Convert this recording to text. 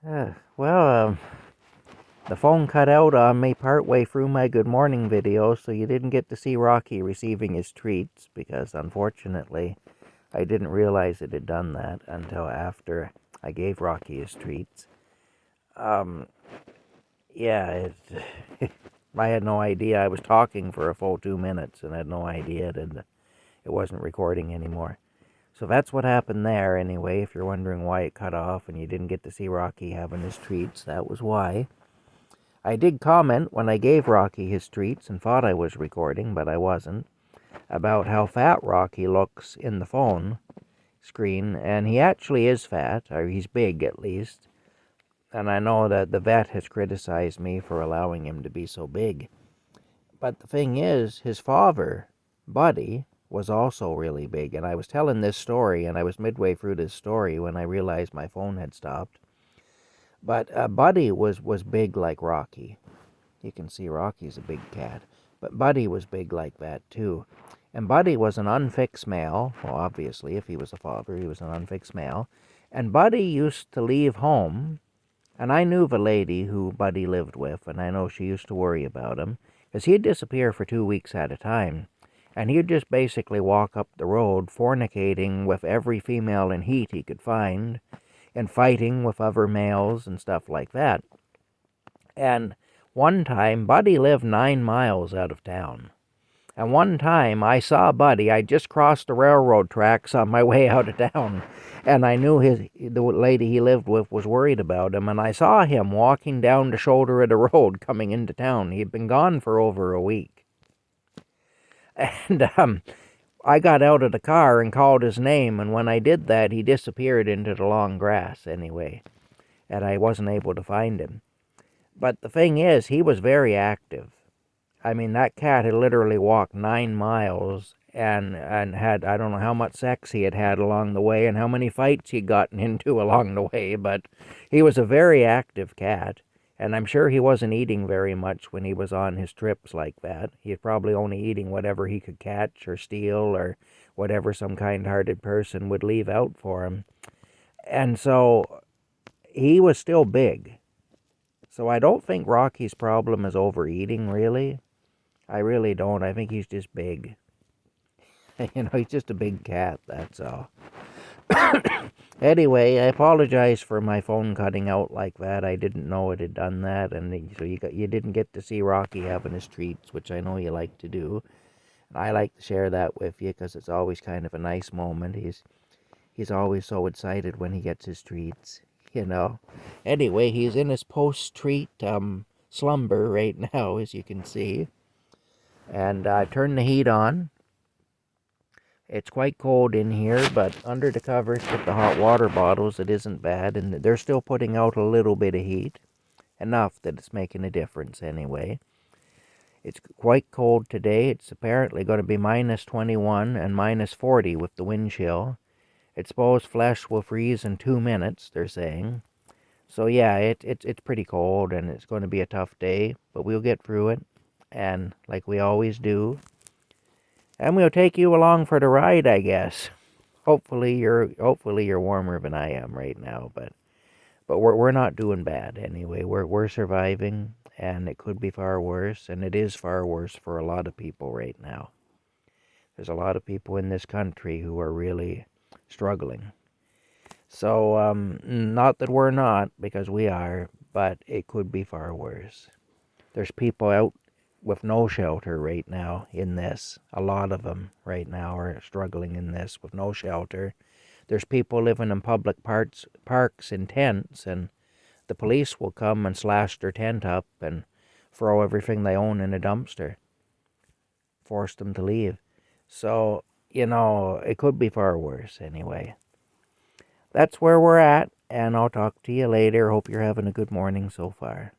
Well, the phone cut out on me partway through my good morning video, so you didn't get to see Rocky receiving his treats because, unfortunately, I didn't realize it had done that until after I gave Rocky his treats. Um, yeah, I had no idea. I was talking for a full 2 minutes and had no idea that it wasn't recording anymore. So that's what happened there, anyway. If you're wondering why it cut off and you didn't get to see Rocky having his treats, that was why. I did comment when I gave Rocky his treats and thought I was recording, but I wasn't, about how fat Rocky looks in the phone screen, and he actually is fat, or he's big at least. And I know that the vet has criticized me for allowing him to be so big. But the thing is, his father, Buddy, was also really big. And I was telling this story, and I was midway through this story when I realized my phone had stopped. But Buddy was big like Rocky. You can see Rocky's a big cat. But Buddy was big like that, too. And Buddy was an unfixed male. Well, obviously, if he was a father, he was an unfixed male. And Buddy used to leave home. And I knew the lady who Buddy lived with, and I know she used to worry about him, because he'd disappear for 2 weeks at a time. And he'd just basically walk up the road, fornicating with every female in heat he could find, and fighting with other males and stuff like that. And one time, Buddy lived 9 miles out of town. And one time I saw Buddy. I just crossed the railroad tracks on my way out of town. And I knew the lady he lived with was worried about him. And I saw him walking down the shoulder of the road coming into town. He had been gone for over a week. And I got out of the car and called his name. And when I did that, he disappeared into the long grass anyway. And I wasn't able to find him. But the thing is, he was very active. I mean, that cat had literally walked 9 miles and had, I don't know how much sex he had had along the way and how many fights he'd gotten into along the way, but he was a very active cat. And I'm sure he wasn't eating very much when he was on his trips like that. He was probably only eating whatever he could catch or steal or whatever some kind-hearted person would leave out for him. And so he was still big. So I don't think Rocky's problem is overeating, really. I really don't. I think he's just big. He's just a big cat, that's all. Anyway, I apologize for my phone cutting out like that. I didn't know it had done that, and so you didn't get to see Rocky having his treats, which I know you like to do. And I like to share that with you because it's always kind of a nice moment. He's always so excited when he gets his treats. Anyway, he's in his post-treat slumber right now, as you can see. And I've turned the heat on. It's quite cold in here, but under the covers with the hot water bottles, it isn't bad. And they're still putting out a little bit of heat. Enough that it's making a difference anyway. It's quite cold today. It's apparently going to be minus 21 and minus 40 with the wind chill. It's supposed flesh will freeze in 2 minutes, they're saying. So yeah, it's pretty cold, and it's going to be a tough day, but we'll get through it. And like we always do. And we'll take you along for the ride, I guess. Hopefully you're warmer than I am right now, but we're not doing bad anyway. We're surviving, and it could be far worse, and it is far worse for a lot of people right now. There's a lot of people in this country who are really struggling. So not that we're not, because we are, but it could be far worse. There's people out with no shelter right now in this. A lot of them right now are struggling in this with no shelter. There's people living in public parks in tents, and the police will come and slash their tent up and throw everything they own in a dumpster. Force them to leave. So, it could be far worse anyway. That's where we're at, and I'll talk to you later. Hope you're having a good morning so far.